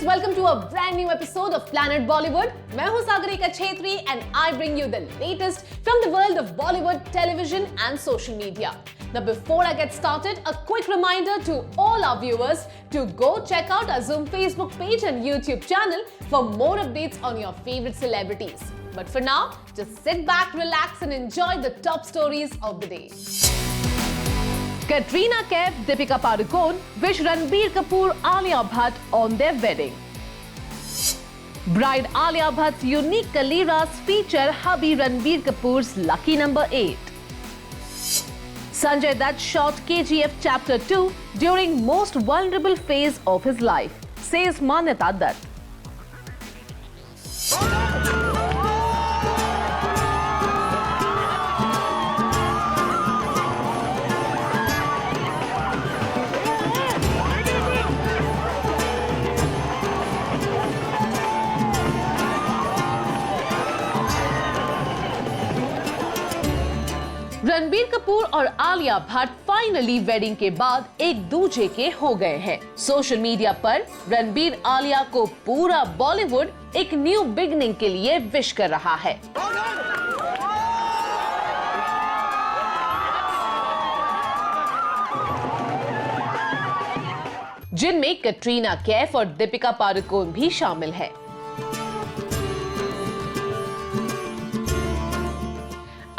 viewers, welcome to a brand new episode of Planet Bollywood. मैं हूं Sagarika Chhetri and I bring you the latest from the world of Bollywood, television and social media. Now before I get started, a quick reminder to all our viewers to go check out our Zoom Facebook page and YouTube channel for more updates on your favorite celebrities. But for now, just sit back, relax and enjoy the top stories of the day. Katrina Kaif, Deepika Padukone wish Ranbir Kapoor, Alia Bhatt on their wedding. Bride Alia Bhatt's unique Kaliras feature hubby Ranbir Kapoor's lucky number 8. Sanjay Dutt shot KGF Chapter 2 during most vulnerable phase of his life, says Manyata Dutt. Ranbir Kapoor और Alia Bhatt finally wedding के बाद एक दूजे के हो गए हैं। Social media पर रणबीर आलिया को पूरा बॉलीवुड एक न्यू बिगनिंग के लिए विश कर रहा है। जिनमें कटरीना कैफ और दीपिका पादुकोण भी शामिल है।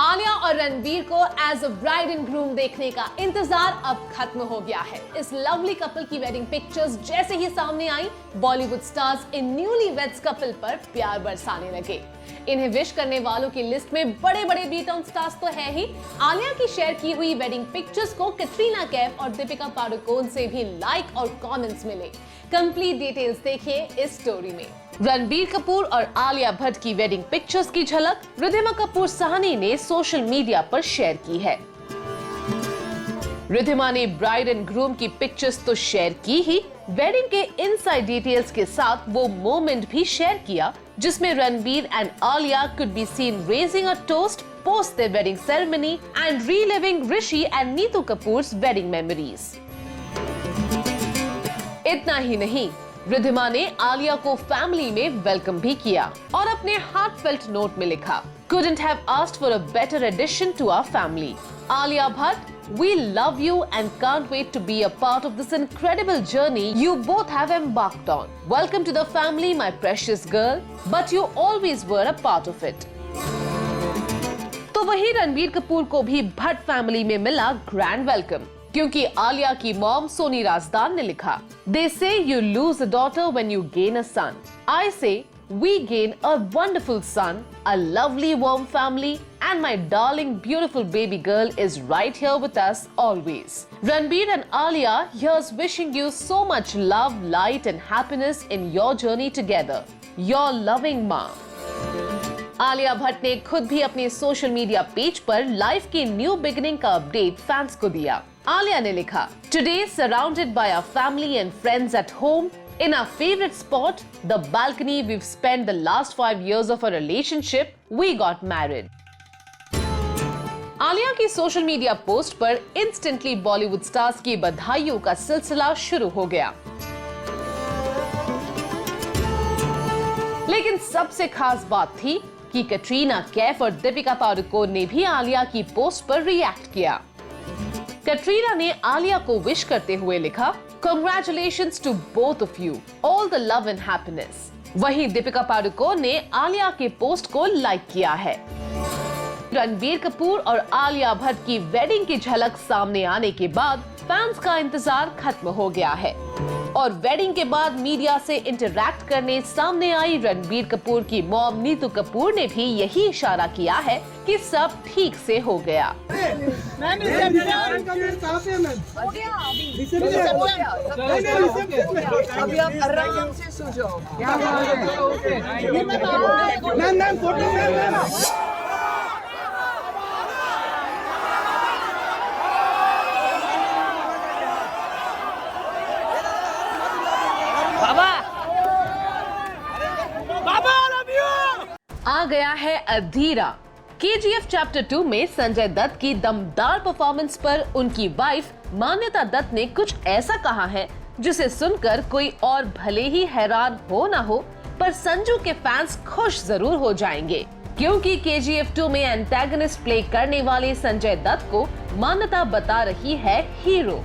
आलिया और रणबीर को as a bride and groom देखने का इंतजार अब खत्म हो गया है। इस लवली कपल की वेडिंग पिक्चर्स जैसे ही सामने आई, Bollywood stars in newly weds couple पर प्यार बरसाने लगे। इन्हें विश करने वालों की लिस्ट में बड़े बड़े बी टाउन स्टार्स तो है ही। आलिया की शेयर की हुई वेडिंग पिक्चर्स को कटरीना कैफ और दीपिका पादुकोण से भी लाइक और कमेंट्स मिले। कंप्लीट डिटेल्स देखिए इस स्टोरी में। रणबीर कपूर और आलिया भट्ट की वेडिंग पिक्चर्स की झलक रिद्धिमा कपूर साहनी ने सोशल मीडिया पर शेयर की है। रिद्धिमा ने ब्राइड एंड ग्रूम की पिक्चर्स तो शेयर की ही, वेडिंग के इनसाइड डिटेल्स के साथ वो मोमेंट भी शेयर किया जिसमें Ranbir and Alia could be seen raising a toast post their wedding ceremony and reliving Rishi and Neetu Kapoors wedding memories. इतना ही नहीं, रिद्धिमा ने आलिया को फैमिली में वेलकम भी किया और अपने हार्टफेल्ट नोट में लिखा, Couldn't have asked for a better addition to our family. Alia Bhatt, we love you and can't wait to be a part of this incredible journey you both have embarked on. Welcome to the family, my precious girl, but you always were a part of it. तो वही रणबीर कपूर को भी Bhatt family में मिला grand welcome, क्योंकि आलिया की mom Soni Razdan ने लिखा, They say you lose a daughter when you gain a son. I say we gain a wonderful son, a lovely warm family, and my darling beautiful baby girl is right here with us always. Ranbir and Alia here's wishing you so much love, light and happiness in your journey together. Your loving mom. Alia Bhatt ने खुद भी अपने social media page पर life की new beginning का update fans को दिया। आलिया ने लिखा, Today surrounded by our family and friends at home in our favorite spot, the balcony we've spent the last 5 years of our relationship, we got married. Alia की social media post पर instantly Bollywood stars की बधाइयों का सिलसिला शुरू हो गया। लेकिन सबसे खास बात थी कि कटरीना कैफ और दीपिका पादुकोण ने भी आलिया की पोस्ट पर रिएक्ट किया। कटरीना ने आलिया को विश करते हुए लिखा, Congratulations to both of you, all the love and happiness. वहीं दीपिका पादुकोण ने आलिया के पोस्ट को लाइक किया है। रणबीर कपूर और आलिया भट्ट की वेडिंग की झलक सामने आने के बाद फैंस का इंतजार खत्म हो गया है और वेडिंग के बाद मीडिया से इंटरैक्ट करने सामने आई रणबीर कपूर की मॉम नीतू कपूर ने भी यही इशारा किया है कि सब ठीक से हो गया। अभी आप आराम से सो जाओ। आ गया है अधीरा। केजीएफ चैप्टर 2 में संजय दत्त की दमदार परफॉर्मेंस पर उनकी वाइफ मान्यता दत्त ने कुछ ऐसा कहा है जिसे सुनकर कोई और भले ही हैरान हो ना हो, पर संजू के फैंस खुश जरूर हो जाएंगे, क्योंकि KGF 2 में एंटेगनिस्ट प्ले करने वाले संजय दत्त को मान्यता बता रही है हीरो।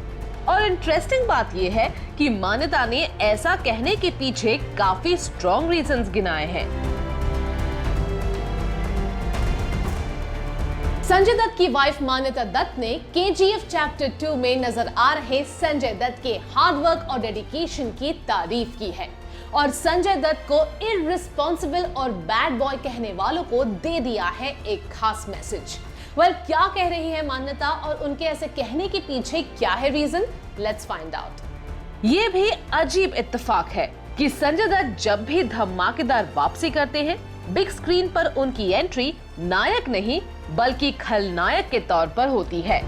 और इंटरेस्टिंग बात यह है कि मान्यता ने ऐसा कहने के पीछे काफी स्ट्रॉन्ग रीजंस गिनाए हैं। संजय दत्त की वाइफ मान्यता दत्त ने KGF चैप्टर 2 में नजर आ रहे संजय दत्त के हार्डवर्क और डेडिकेशन की तारीफ की है और संजय दत्त को इररिस्पॉन्सिबल और बैड बॉय कहने वालों को दे दिया है एक खास मैसेज। क्या कह रही है मान्यता और उनके ऐसे कहने के पीछे क्या है रीजन? Let's find out. ये भी अजीब इत्तेफाक है कि संजय दत्त जब भी धमाकेदार वापसी करते हैं, बिग स्क्रीन पर उनकी एंट्री नायक नहीं बल्कि खलनायक के तौर पर होती है।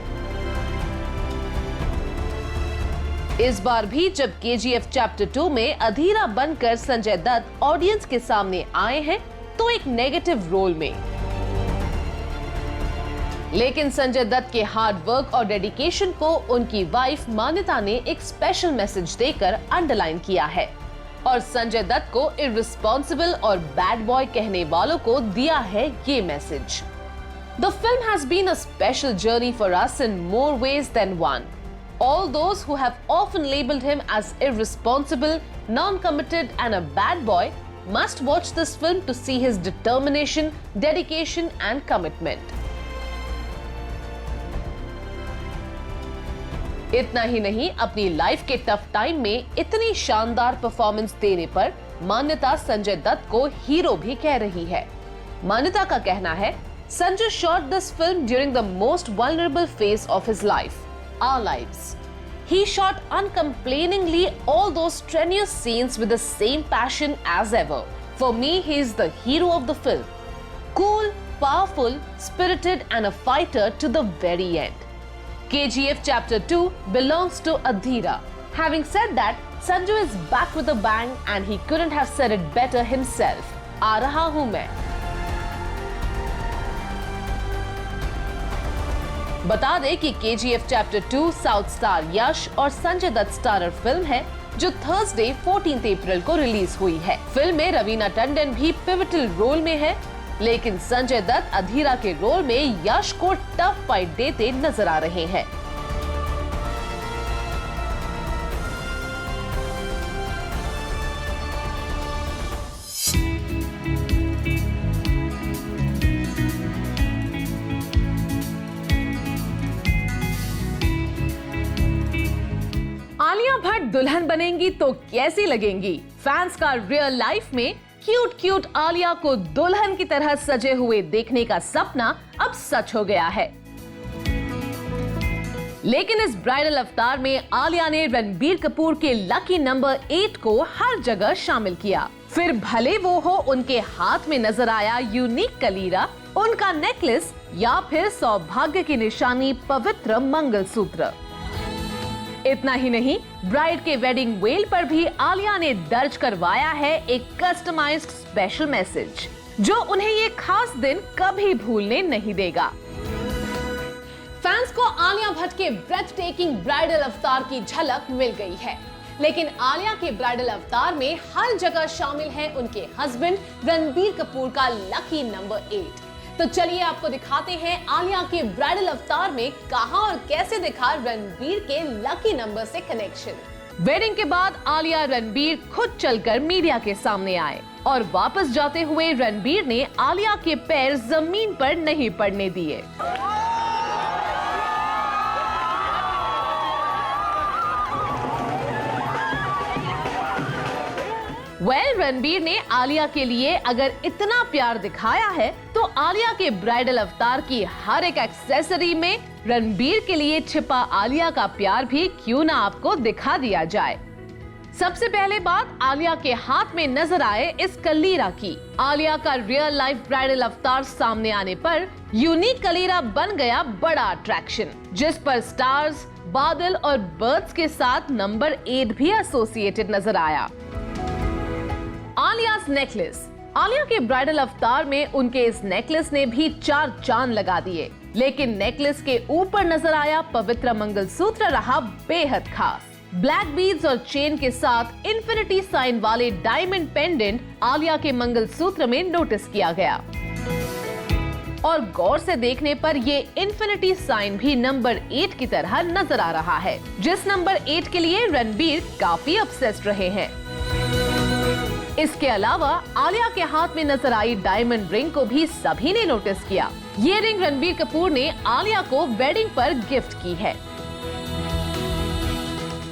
इस बार भी जब KGF चैप्टर 2 में अधीरा बनकर संजय दत्त ऑडियंस के सामने आए हैं तो एक नेगेटिव रोल में, लेकिन संजय दत्त के हार्ड वर्क और डेडिकेशन को उनकी वाइफ मान्यता ने एक स्पेशल मैसेज देकर अंडरलाइन किया है और संजय दत्त को इररिस्पॉन्सिबल और बैड बॉय कहने वालों को दिया है ये message. The film has been a special journey for us in more ways than one. All those who have often labeled him as irresponsible, non-committed and a bad boy must watch this film to see his determination, dedication and commitment. इतना ही नहीं, अपनी life के tough time में इतनी शानदार performance देने पर मान्यता संजय दत्त को हीरो भी कह रही है। मान्यता का कहना है, Sanju shot this film during the most vulnerable phase of his life, our lives. He shot uncomplainingly all those strenuous scenes with the same passion as ever. For me, he is the hero of the film. Cool, powerful, spirited and a fighter to the very end. KGF Chapter 2 belongs to Adhira. Having said that, Sanju is back with a bang and he couldn't have said it better himself. आ रहा हूँ मैं। बता दें कि KGF chapter 2 south star यश और Sanjay Dutt starrer film है जो Thursday 14 अप्रैल को रिलीज हुई है। फिल्म में रवीना टंडन भी पिवटल रोल में है, लेकिन संजय दत्त अधीरा के रोल में यश को टफ फाइट देते नजर आ रहे हैं। आलिया भट्ट दुल्हन बनेंगी तो कैसी लगेंगी? फैंस का रियल लाइफ में क्यूट आलिया को दुल्हन की तरह सजे हुए देखने का सपना अब सच हो गया है। लेकिन इस ब्राइडल अवतार में आलिया ने रणबीर कपूर के लकी नंबर 8 को हर जगह शामिल किया। फिर भले वो हो उनके हाथ में नजर आया यूनिक कलीरा, उनका नेकलेस या फिर सौभाग्य की निशानी पवित्र मंगलसूत्र। इतना ही नहीं, ब्राइड के वेडिंग वेल पर भी आलिया ने दर्ज करवाया है एक कस्टमाइज्ड स्पेशल मैसेज, जो उन्हें ये खास दिन कभी भूलने नहीं देगा। फैंस को आलिया भट्ट के ब्रेथ टेकिंग ब्राइडल अवतार की झलक मिल गई है, लेकिन आलिया के ब्राइडल अवतार में हर जगह शामिल है उनके हस्बैंड रणबीर कपूर का लकी नंबर 8। तो चलिए आपको दिखाते हैं आलिया के ब्राइडल अवतार में कहां और कैसे दिखा रणबीर के लकी नंबर से कनेक्शन। वेडिंग के बाद आलिया रणबीर खुद चलकर मीडिया के सामने आए और वापस जाते हुए रणबीर ने आलिया के पैर जमीन पर नहीं पड़ने दिए। रणबीर ने आलिया के लिए अगर इतना प्यार दिखाया है तो आलिया के ब्राइडल अवतार की हर एक एक्सेसरी में रणबीर के लिए छिपा आलिया का प्यार भी क्यों ना आपको दिखा दिया जाए। सबसे पहले बात आलिया के हाथ में नजर आए इस कलीरा की। आलिया का रियल लाइफ ब्राइडल अवतार सामने आने पर यूनिक कलीरा बन गया बड़ा अट्रैक्शन, जिस पर स्टार्स, बादल और बर्ड्स के साथ नंबर 8 भी एसोसिएटेड नजर आया। आलिया's नेकलेस। आलिया के ब्राइडल अवतार में उनके इस नेकलेस ने भी 4 चांद लगा दिए, लेकिन नेकलेस के ऊपर नजर आया पवित्र मंगलसूत्र रहा बेहद खास। ब्लैक बीड्स और चेन के साथ इन्फिनिटी साइन वाले डायमंड पेंडेंट आलिया के मंगलसूत्र में नोटिस किया गया और गौर से देखने पर ये इन्फिनिटी साइन भी नंबर 8 की तरह नजर आ रहा है, जिस नंबर 8 के लिए रणबीर काफी ऑब्सेस्ड रहे हैं। इसके अलावा आलिया के हाथ में नजर आई डायमंड रिंग को भी सभी ने नोटिस किया। ये रिंग रणबीर कपूर ने आलिया को वेडिंग पर गिफ्ट की है।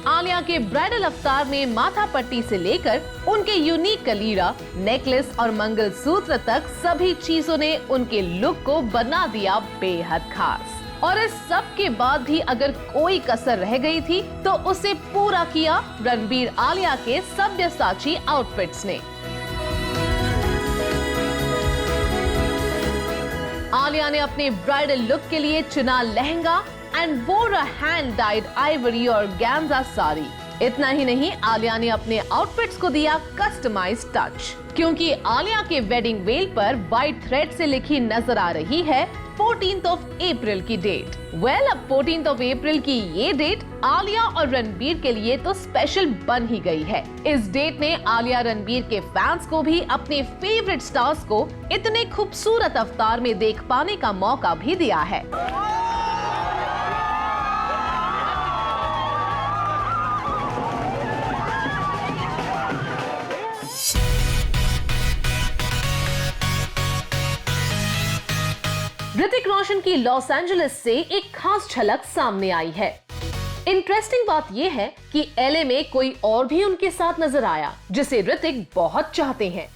आलिया के ब्राइडल अवतार में माथा पट्टी से लेकर उनके यूनिक कलीरा, नेकलेस और मंगलसूत्र तक सभी चीजों ने उनके लुक को बना दिया बेहद खास। और इस सब के बाद भी अगर कोई कसर रह गई थी तो उसे पूरा किया रणबीर आलिया के सब्यसाची आउटफिट्स ने। आलिया ने अपने ब्राइडल लुक के लिए चुना लहंगा एंड वोर अ हैंड डाइड आइवरी और ऑर्गेन्जा साड़ी। इतना ही नहीं, आलिया ने अपने आउटफिट्स को दिया कस्टमाइज्ड टच, क्योंकि आलिया के वेडिंग वेल पर व्हाइट थ्रेड से लिखी नजर आ रही है 14th of April की डेट। अब 14th of April की ये डेट आलिया और रणबीर के लिए तो स्पेशल बन ही गई है। इस डेट ने आलिया रणबीर के फैंस को भी अपने फेवरेट स्टार्स को इतने खूबसूरत अवतार में देख पाने का मौका भी दिया है। ऋतिक रोशन की लॉस एंजलिस से एक खास झलक सामने आई है। इंटरेस्टिंग बात यह है कि एलए में कोई और भी उनके साथ नजर आया जिसे ऋतिक बहुत चाहते हैं।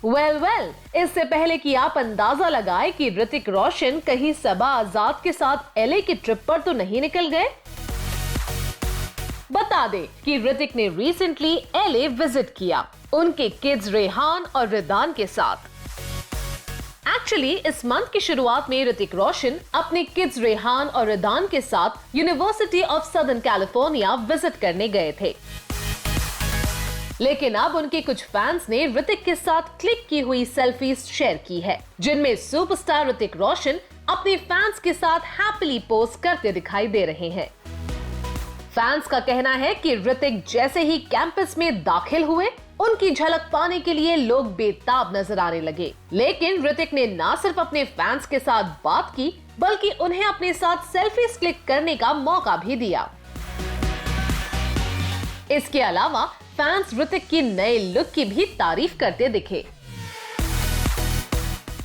वेल, इससे पहले कि आप अंदाजा लगाएं कि ऋतिक रोशन कहीं सबा आजाद के साथ एलए की ट्रिप पर तो नहीं निकल गए, बता दें कि ऋतिक ने रिसेंटली एलए विजिट किया उनके किड्स रेहान और रिदान के साथ। एक्चुअली इस मंथ की शुरुआत में ऋतिक रोशन अपने किड्स रेहान और रिदान के साथ university of southern California visit करने गए थे, लेकिन अब उनके कुछ फैंस ने ऋतिक के साथ क्लिक की हुई सेल्फीज शेयर की है, जिनमें सुपरस्टार ऋतिक रोशन अपने फैंस के साथ हैप्पीली पोज करते दिखाई दे रहे हैं। फैंस का कहना है कि ऋतिक जैसे ही कैंपस में दाखिल हुए उनकी झलक पाने के लिए लोग बेताब नजर आने लगे, लेकिन ऋतिक ने न सिर्फ अपने फैंस के साथ बात की बल्कि उन्हें अपने साथ सेल्फीज क्लिक करने का मौका भी दिया। इसके अलावा फैंस ऋतिक की नए लुक की भी तारीफ करते दिखे।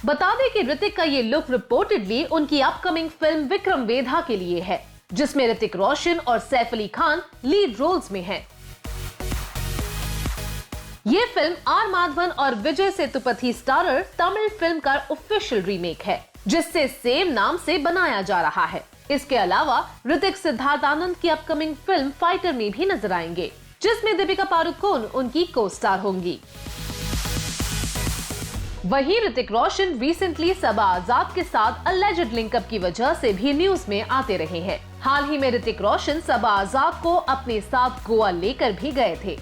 बता दें कि ऋतिक का ये लुक रिपोर्टेडली उनकी अपकमिंग फिल्म विक्रम वेधा के लिए है, जिसमें ऋतिक रोशन और सैफ अली खान लीड रोल्स में हैं। ये फिल्म आर माधवन और विजय सेतुपति स्टारर तमिल फिल्म का ऑफिशियल रीमेक है, जिससे सेम नाम से बनाया जा रहा है। इसके अलावा ऋतिक सिद्धार्थ आनंद की अपकमिंग फिल्म फाइटर में भी नजर आएंगे, जिसमें दीपिका पादुकोण उनकी को स्टार होंगी। वहीं ऋतिक रोशन रिसेंटली सबा आजाद के साथ अलेज्ड लिंकअप की वजह से भी न्यूज में आते रहे हैं। हाल ही में ऋतिक रोशन सबा आजाद को अपने साथ गोवा लेकर भी गए थे।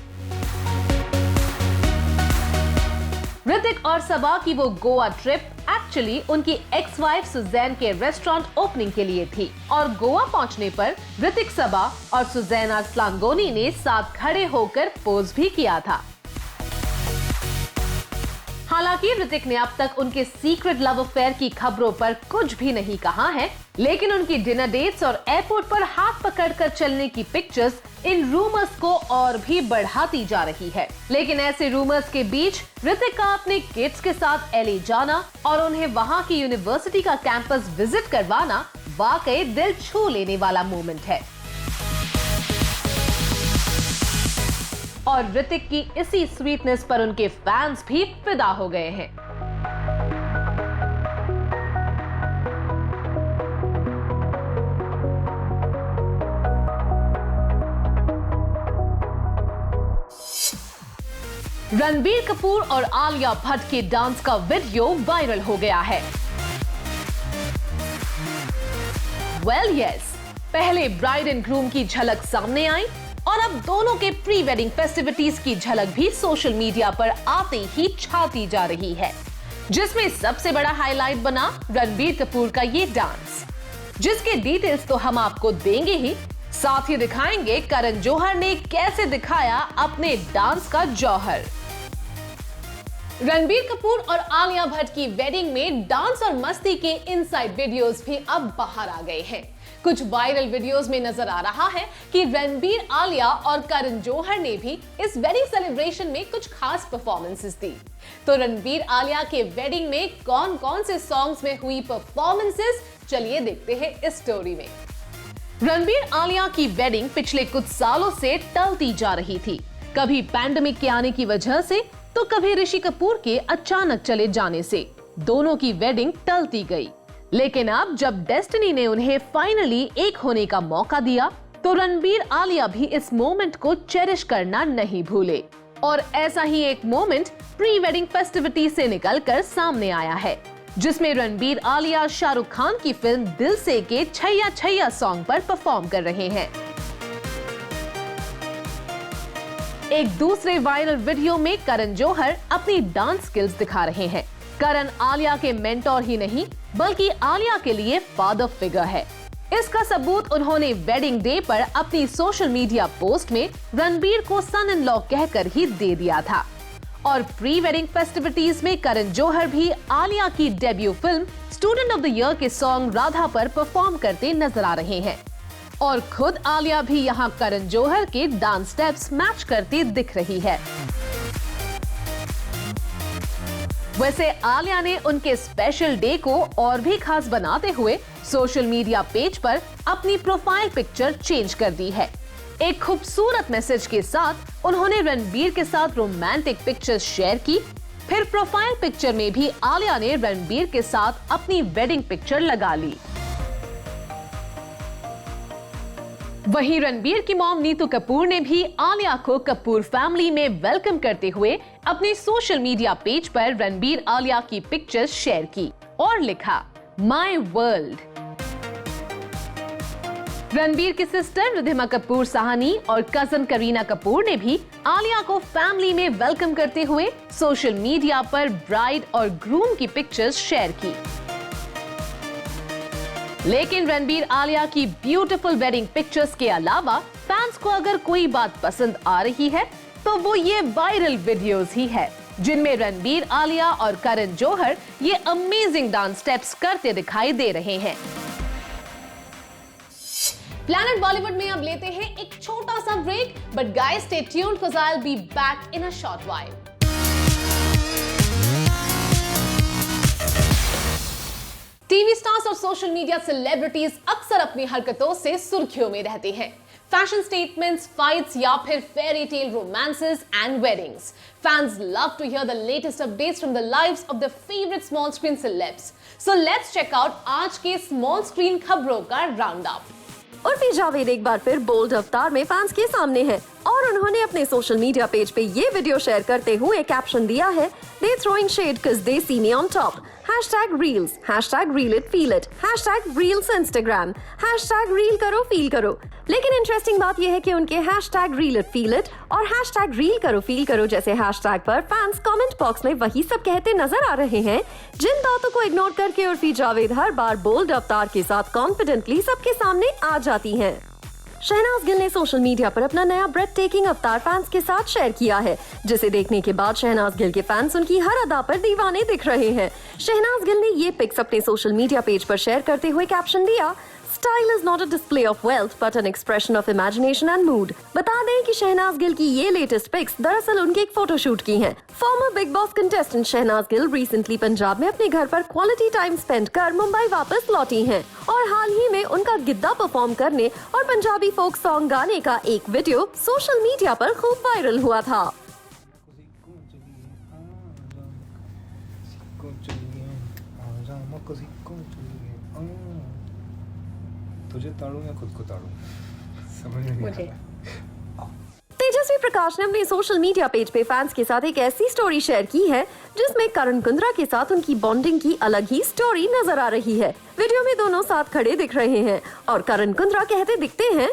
ऋतिक और सबा की वो गोवा ट्रिप एक्चुअली उनकी एक्स वाइफ सुजैन के रेस्टोरेंट ओपनिंग के लिए थी और गोवा पहुंचने पर ऋतिक, सबा और सुजैना स्लांगोनी ने साथ खड़े होकर पोज भी किया था। हालांकि ऋतिक ने अब तक उनके सीक्रेट लव अफेयर की खबरों पर कुछ भी नहीं कहा है, लेकिन उनकी डिनर डेट्स और एयरपोर्ट पर हाथ पकड़कर चलने की पिक्चर्स इन रूमर्स को और भी बढ़ाती जा रही है। लेकिन ऐसे रूमर्स के बीच ऋतिक का अपने किड्स के साथ एलए जाना और उन्हें वहां की यूनिवर्सिटी का कैंपस विजिट करवाना वाकई दिल छू लेने वाला मोमेंट है। और ऋतिक की इसी स्वीटनेस पर उनके फैंस भी फिदा हो गए हैं। रणबीर कपूर और आलिया भट्ट के डांस का वीडियो वायरल हो गया है। यस, पहले ब्राइड एंड ग्रूम की झलक सामने आई और अब दोनों के प्री वेडिंग फेस्टिविटीज की झलक भी सोशल मीडिया पर आते ही छाती जा रही है, जिसमें सबसे बड़ा हाईलाइट बना रणबीर कपूर का ये डांस, जिसके डिटेल्स तो हम आपको देंगे ही, साथ ही दिखाएंगे करण जौहर ने कैसे दिखाया अपने डांस का जौहर। रणबीर कपूर और आलिया भट्ट की वेडिंग में डांस और मस्ती के इनसाइड वीडियोस भी अब बाहर आ गए हैं। कुछ वायरल वीडियोस में नजर आ रहा है कि रणबीर, आलिया और करण जौहर ने भी इस वेडिंग सेलिब्रेशन में कुछ खास परफॉर्मेंसेस दी। तो रणबीर आलिया के वेडिंग में कौन कौन से सॉन्ग्स में हुई परफॉर्मेंसेस, चलिए देखते हैं इस स्टोरी में। रणबीर आलिया की वेडिंग पिछले कुछ सालों से टलती जा रही थी, कभी पैंडेमिक के आने की वजह से तो कभी ऋषि कपूर के अचानक चले जाने से दोनों की वेडिंग टलती गई। लेकिन अब जब डेस्टिनी ने उन्हें फाइनली एक होने का मौका दिया तो रणबीर आलिया भी इस मोमेंट को चेरिश करना नहीं भूले। और ऐसा ही एक मोमेंट प्री वेडिंग फेस्टिविटी से निकलकर सामने आया है, जिसमें रणबीर आलिया शाहरुख खान की फिल्म दिल से के छैया छैया सॉन्ग पर परफॉर्म कर रहे हैं। एक दूसरे वायरल वीडियो में करण जौहर अपनी डांस स्किल्स दिखा रहे हैं। करण आलिया के मेंटोर ही नहीं बल्कि आलिया के लिए फादर फिगर है। इसका सबूत उन्होंने वेडिंग डे पर अपनी सोशल मीडिया पोस्ट में रणबीर को सन इन लॉ कहकर ही दे दिया था। और प्री वेडिंग फेस्टिविटीज में करण जौहर भी आलिया की debut film student of the year के सॉन्ग राधा पर परफॉर्म करते नजर आ रहे हैं। और खुद आलिया भी यहाँ करण जौहर के डांस स्टेप्स मैच करती दिख रही है। वैसे आलिया ने उनके स्पेशल डे को और भी खास बनाते हुए सोशल मीडिया पेज पर अपनी प्रोफाइल पिक्चर चेंज कर दी है। एक खूबसूरत मैसेज के साथ उन्होंने रणबीर के साथ रोमांटिक पिक्चर्स शेयर की। फिर प्रोफाइल पिक्चर में भी आलिया ने रणबीर के साथ अपनी वेडिंग पिक्चर लगा ली। वहीं रणबीर की मॉम नीतू कपूर ने भी आलिया को कपूर फैमिली में वेलकम करते हुए अपने सोशल मीडिया पेज पर रणबीर आलिया की पिक्चर्स शेयर की और लिखा माय वर्ल्ड। रणबीर की सिस्टर रिद्धिमा कपूर साहनी और कजन करीना कपूर ने भी आलिया को फैमिली में वेलकम करते हुए सोशल मीडिया पर ब्राइड और ग्रूम की पिक्चर्स शेयर की। लेकिन रणबीर आलिया की ब्यूटीफुल वेडिंग पिक्चर्स के अलावा फैंस को अगर कोई बात पसंद आ रही है तो वो ये वायरल वीडियोस ही है, जिनमें रणबीर आलिया और करण जौहर ये अमेजिंग डांस स्टेप्स करते दिखाई दे रहे हैं। प्लैनेट बॉलीवुड में अब लेते हैं एक छोटा सा break, but guys stay tuned because I will be back in a short while. TV stars और सोशल मीडिया सेलिब्रिटीज अक्सर अपनी हरकतों से सुर्खियों में रहते हैं। फैशन स्टेटमेंट्स, फाइट्स या फिर fairy tale romances and weddings. Fans love to hear the latest updates from the lives of the favourite small screen celebs. So let's check out आज के स्मॉल स्क्रीन खबरों का राउंड अप। उर्फी जावेद एक बार फिर bold अवतार में फैंस के सामने है और उन्होंने अपने सोशल मीडिया पेज पे ये वीडियो शेयर करते हुए कैप्शन दिया है, they throwing shade cause they see me on top, #reels, #reel it feel it, #reels Instagram, #reel करो feel करो। लेकिन इंटरेस्टिंग बात यह है कि उनके #reel it feel it और #reel करो feel करो जैसे हैशटैग पर फैंस कमेंट बॉक्स में वही सब कहते नजर आ रहे हैं जिन बातों को इग्नोर करके उर्फी जावेद हर बार बोल्ड अवतार के साथ कॉन्फिडेंटली सबके सामने आ जाती हैं। शहनाज गिल ने सोशल मीडिया पर अपना नया ब्रेथ टेकिंग अवतार फैंस के साथ शेयर किया है, जिसे देखने के बाद शहनाज गिल के फैंस उनकी हर अदा पर दीवाने दिख रहे हैं। शहनाज गिल ने ये पिक्स अपने सोशल मीडिया पेज पर शेयर करते हुए कैप्शन दिया, style is not a display of wealth but an expression of imagination and mood. बता दें कि शहनाज गिल की ये लेटेस्ट पिक्स दरअसल उनके एक फोटोशूट की हैं। Former Bigg Boss contestant Shehnaaz Gill recently Punjab में अपने घर पर क्वालिटी टाइम स्पेंड कर मुंबई वापस लौटी हैं और हाल ही में उनका गिद्दा परफॉर्म करने और पंजाबी फोक सॉन्ग गाने का एक वीडियो सोशल मीडिया पर खूब वायरल हुआ था। तुझे ताड़ू या खुद को ताड़ू, समझ नहीं आ रहा। तेजस्वी प्रकाश ने अपने सोशल मीडिया पेज पे फैंस के साथ एक ऐसी स्टोरी शेयर की है जिसमें करण कुंद्रा के साथ उनकी बॉन्डिंग की अलग ही स्टोरी नजर आ रही है। वीडियो में दोनों साथ खड़े दिख रहे हैं और करण कुंद्रा कहते दिखते हैं,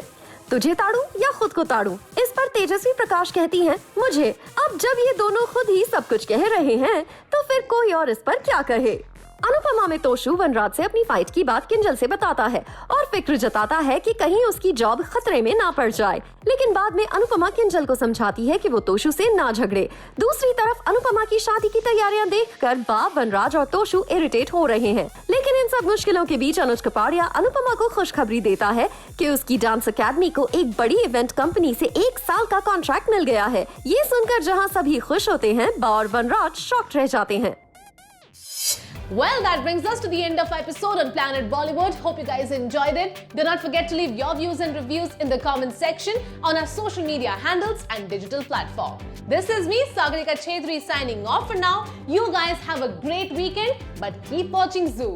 तुझे ताड़ू या खुद को ताड़ू। इस पर तेजस्वी प्रकाश कहती हैं, मुझे। अब जब ये दोनों खुद ही सब कुछ कह रहे हैं तो फिर कोई और इस पर क्या कहे। अनुपमा में तोशु वनराज से अपनी फाइट की बात किंजल से बताता है और फिक्र जताता है कि कहीं उसकी जॉब खतरे में ना पड़ जाए, लेकिन बाद में अनुपमा किंजल को समझाती है कि वो तोशु से ना झगड़े। दूसरी तरफ अनुपमा की शादी की तैयारियां देखकर बाप वनराज और तोशु इरिटेट हो रहे हैं, लेकिन इन सब मुश्किलों के बीच अनुज कपाड़िया अनुपमा को खुशखबरी देता है कि उसकी डांस अकेडमी को एक बड़ी इवेंट कंपनी से 1 साल का कॉन्ट्रैक्ट मिल गया है। ये सुनकर जहाँ सभी खुश होते हैं, बा और वनराज शॉक्ड रह जाते हैं। Well, that brings us to the end of our episode on Planet Bollywood. Hope you guys enjoyed it. Do not forget to leave your views and reviews in the comment section on our social media handles and digital platform. This is me, Sagarika Chhetri, signing off for now. You guys have a great weekend, but keep watching Zoo.